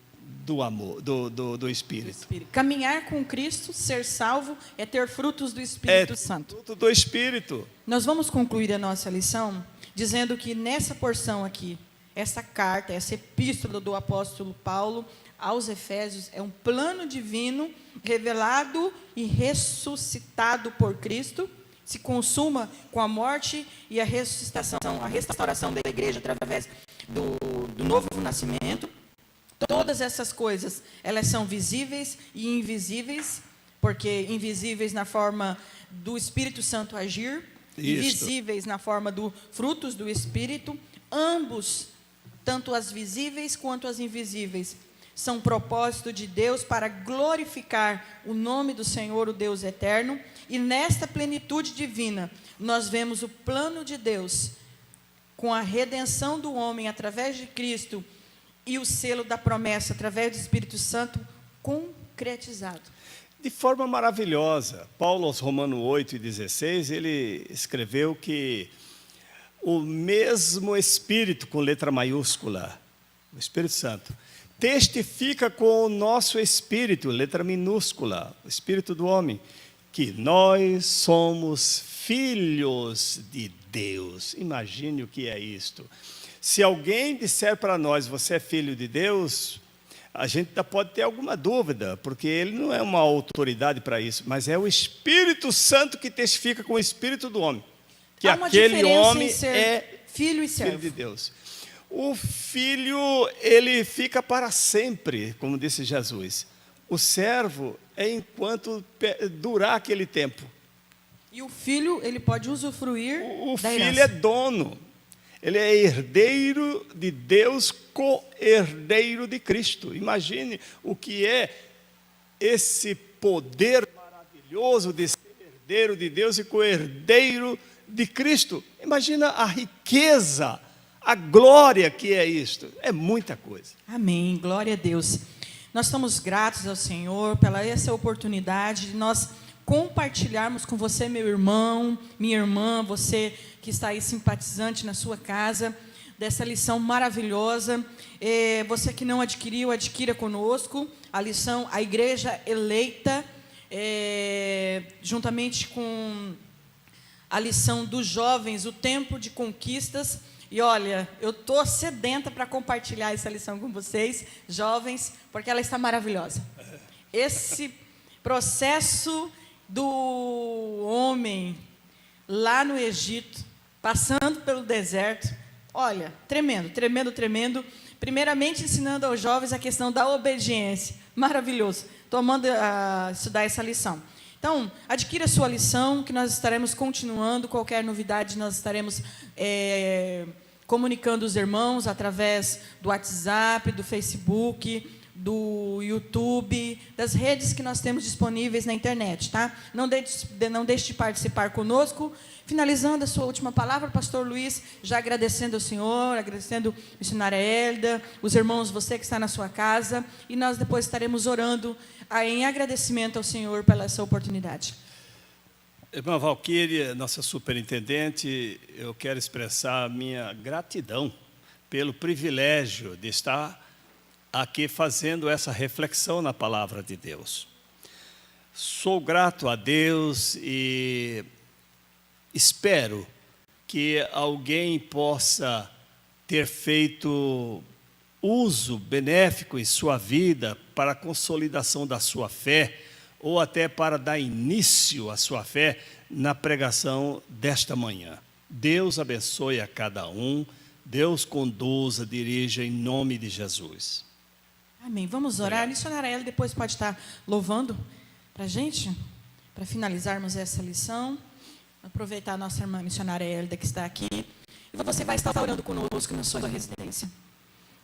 do amor, do Espírito. Caminhar com Cristo, ser salvo, é ter frutos do Espírito Santo. Fruto do Espírito. Nós vamos concluir a nossa lição dizendo que nessa porção aqui, essa carta, essa epístola do apóstolo Paulo aos Efésios é um plano divino revelado e ressuscitado por Cristo, se consuma com a morte e a ressuscitação, a restauração da igreja através do novo nascimento. Todas essas coisas, elas são visíveis e invisíveis, porque invisíveis na forma do Espírito Santo agir, invisíveis na forma dos frutos do Espírito, ambos, tanto as visíveis quanto as invisíveis, são propósito de Deus para glorificar o nome do Senhor, o Deus eterno, e nesta plenitude divina, nós vemos o plano de Deus, com a redenção do homem através de Cristo, e o selo da promessa, através do Espírito Santo, concretizado. De forma maravilhosa. Paulo, aos Romanos 8:16, ele escreveu que o mesmo Espírito, com letra maiúscula, o Espírito Santo, testifica com o nosso Espírito, letra minúscula, o Espírito do homem, que nós somos filhos de Deus. Imagine o que é isto. Se alguém disser para nós, você é filho de Deus, a gente ainda pode ter alguma dúvida, porque ele não é uma autoridade para isso, mas é o Espírito Santo que testifica com o Espírito do homem, que aquele homem é filho e servo. Filho de Deus. O filho, ele fica para sempre, como disse Jesus. O servo é enquanto durar aquele tempo. E o filho, ele pode usufruir O da filho herança. é dono. Ele é herdeiro de Deus, co-herdeiro de Cristo. Imagine o que é esse poder maravilhoso de ser herdeiro de Deus e co-herdeiro de Cristo. Imagina a riqueza, a glória que é isto. É muita coisa. Amém, glória a Deus. Nós estamos gratos ao Senhor pela essa oportunidade de nós compartilharmos com você, meu irmão, minha irmã, você que está aí simpatizante na sua casa, dessa lição maravilhosa. Você que não adquiriu, adquira conosco a lição A Igreja Eleita, juntamente com a lição dos jovens, o tempo de conquistas. E olha, eu estou sedenta para compartilhar essa lição com vocês, jovens, porque ela está maravilhosa. Esse processo do homem lá no Egito, passando pelo deserto, olha, tremendo, tremendo, tremendo. Primeiramente ensinando aos jovens a questão da obediência. Maravilhoso. Estou amando estudar essa lição. Então, adquira a sua lição, que nós estaremos continuando. Qualquer novidade, nós estaremos comunicando os irmãos através do WhatsApp, do Facebook, do YouTube, das redes que nós temos disponíveis na internet, tá? Não deixe de participar conosco. Finalizando a sua última palavra, pastor Luiz, já agradecendo ao senhor, agradecendo a missionária Hélida, os irmãos, você que está na sua casa, e nós depois estaremos orando em agradecimento ao Senhor pela essa oportunidade. Irmã Valquíria, nossa superintendente, eu quero expressar a minha gratidão pelo privilégio de estar aqui fazendo essa reflexão na palavra de Deus. Sou grato a Deus e espero que alguém possa ter feito uso benéfico em sua vida para a consolidação da sua fé, ou até para dar início à sua fé na pregação desta manhã. Deus abençoe a cada um, Deus conduza, dirija em nome de Jesus. Amém. Vamos orar. A missionária Hélida depois pode estar louvando para a gente, para finalizarmos essa lição. Aproveitar a nossa irmã missionária Hélida que está aqui. E você vai estar orando conosco na sua residência.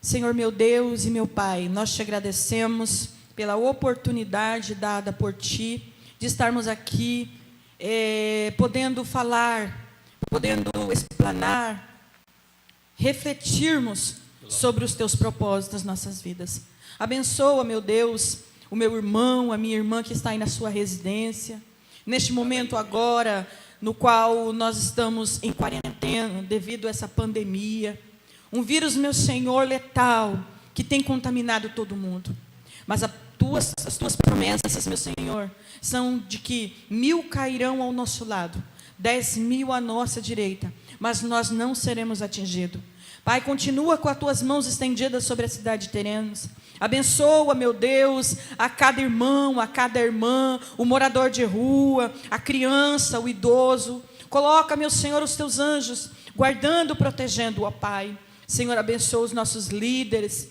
Senhor meu Deus e meu Pai, nós te agradecemos pela oportunidade dada por Ti de estarmos aqui, podendo falar, podendo explanar, refletirmos sobre os Teus propósitos nas nossas vidas. Abençoa, meu Deus, o meu irmão, a minha irmã que está aí na sua residência, neste momento agora, no qual nós estamos em quarentena, devido a essa pandemia, um vírus, meu Senhor, letal, que tem contaminado todo mundo. Mas as tuas promessas, meu Senhor, são de que 1000 cairão ao nosso lado, 10.000 à nossa direita, mas nós não seremos atingidos. Pai, continua com as tuas mãos estendidas sobre a cidade de Terenos. Abençoa, meu Deus, a cada irmão, a cada irmã, o morador de rua, a criança, o idoso. Coloca, meu Senhor, os teus anjos, guardando, protegendo, ó Pai. Senhor, abençoa os nossos líderes,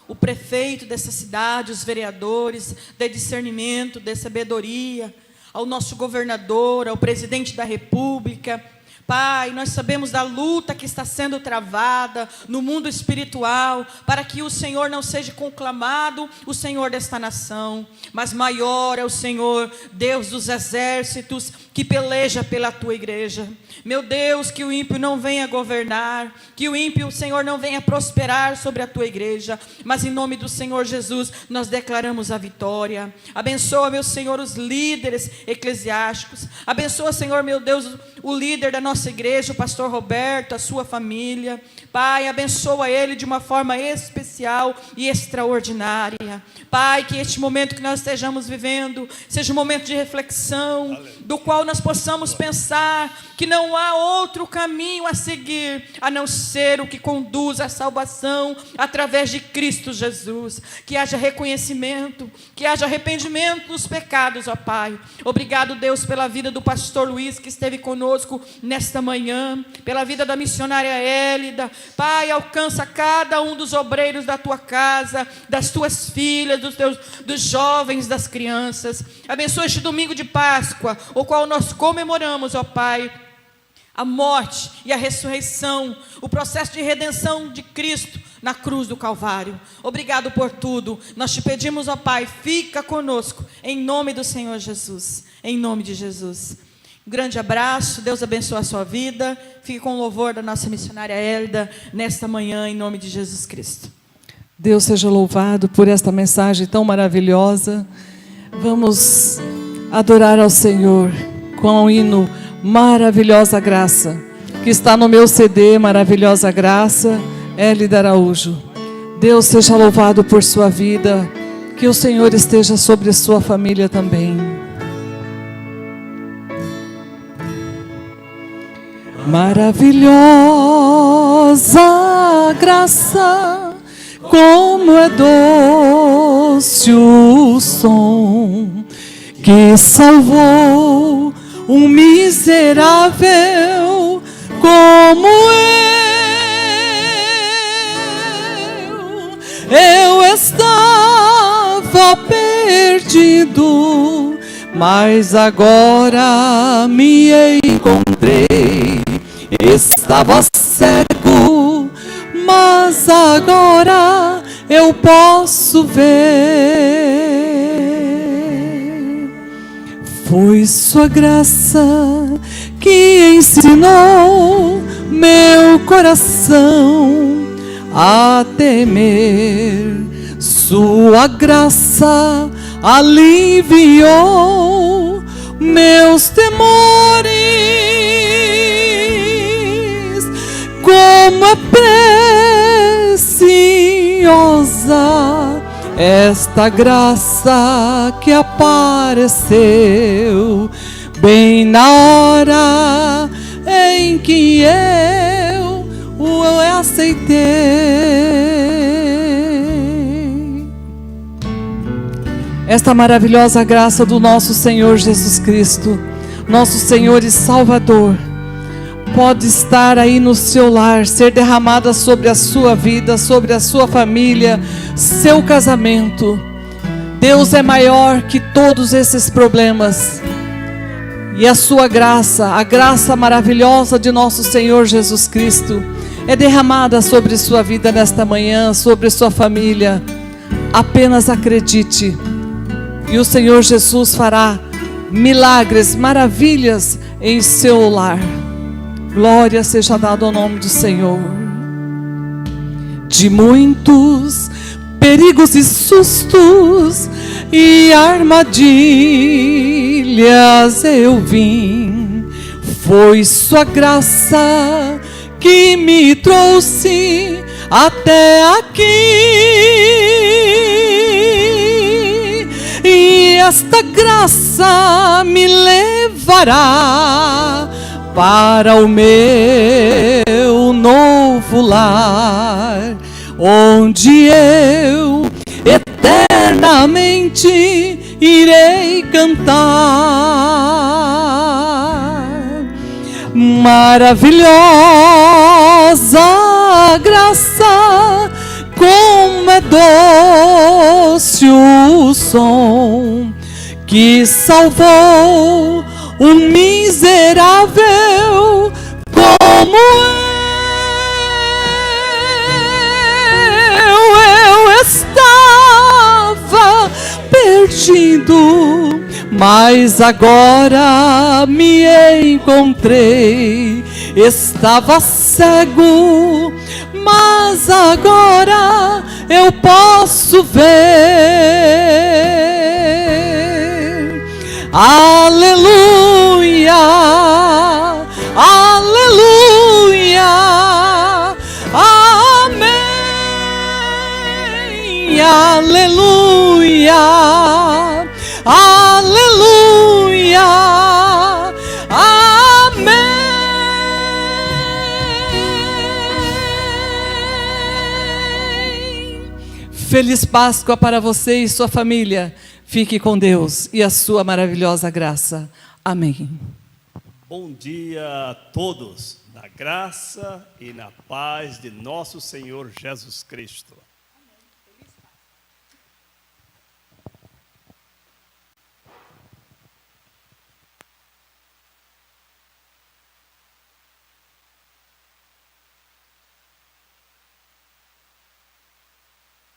o prefeito dessa cidade, os vereadores, dê discernimento, dê sabedoria, ao nosso governador, ao presidente da República. Pai, nós sabemos da luta que está sendo travada no mundo espiritual, para que o Senhor não seja conclamado o Senhor desta nação, mas maior é o Senhor, Deus dos exércitos, que peleja pela tua igreja. Meu Deus, que o ímpio não venha governar, que o ímpio, o Senhor, não venha prosperar sobre a tua igreja, mas em nome do Senhor Jesus, nós declaramos a vitória. Abençoa, meu Senhor, os líderes eclesiásticos. Abençoa, Senhor, meu Deus, o líder da nossa igreja, o pastor Roberto, a sua família. Pai, abençoa ele de uma forma especial e extraordinária. Pai, que este momento que nós estejamos vivendo seja um momento de reflexão, do qual nós possamos pensar que não há outro caminho a seguir, a não ser o que conduz à salvação através de Cristo Jesus. Que haja reconhecimento, que haja arrependimento dos pecados, ó Pai. Obrigado, Deus, pela vida do pastor Luiz, que esteve conosco nesta manhã, pela vida da missionária Hélida. Pai, alcança cada um dos obreiros da tua casa, das tuas filhas, dos jovens, das crianças. Abençoa este domingo de Páscoa, o qual nós comemoramos, ó Pai, a morte e a ressurreição, o processo de redenção de Cristo na cruz do Calvário. Obrigado por tudo. Nós te pedimos, ó Pai, fica conosco, em nome do Senhor Jesus, em nome de Jesus. Um grande abraço, Deus abençoe a sua vida. Fique com o louvor da nossa missionária Hélida nesta manhã, em nome de Jesus Cristo. Deus seja louvado por esta mensagem tão maravilhosa. Vamos adorar ao Senhor com o hino Maravilhosa Graça, que está no meu CD, Maravilhosa Graça, Hélida Araújo. Deus seja louvado por sua vida, que o Senhor esteja sobre a sua família também. Maravilhosa graça, como é doce o som que salvou um miserável como eu estava perdido, mas agora me encontrei. Estava cego, mas agora eu posso ver. Foi sua graça que ensinou meu coração a temer. Sua graça aliviou meus temores. Como é preciosa esta graça que apareceu bem na hora em que eu o aceitei. Esta maravilhosa graça do nosso Senhor Jesus Cristo, nosso Senhor e Salvador, pode estar aí no seu lar, ser derramada sobre a sua vida, sobre a sua família, seu casamento. Deus é maior que todos esses problemas. E a sua graça, a graça maravilhosa de nosso Senhor Jesus Cristo, é derramada sobre sua vida nesta manhã, sobre sua família. Apenas acredite, e o Senhor Jesus fará milagres, maravilhas em seu lar. Glória seja dada ao nome do Senhor. De muitos perigos e sustos e armadilhas eu vim, foi sua graça que me trouxe até aqui, e esta graça me levará para o meu novo lar, onde eu eternamente irei cantar. Maravilhosa graça, como é doce o som que salvou um miserável como eu estava perdido, mas agora me encontrei. Estava cego, mas agora eu posso ver. Aleluia, aleluia, amém, aleluia, aleluia, amém. Feliz Páscoa para você e sua família. Fique com Deus e a sua maravilhosa graça. Amém. Bom dia a todos, na graça e na paz de nosso Senhor Jesus Cristo.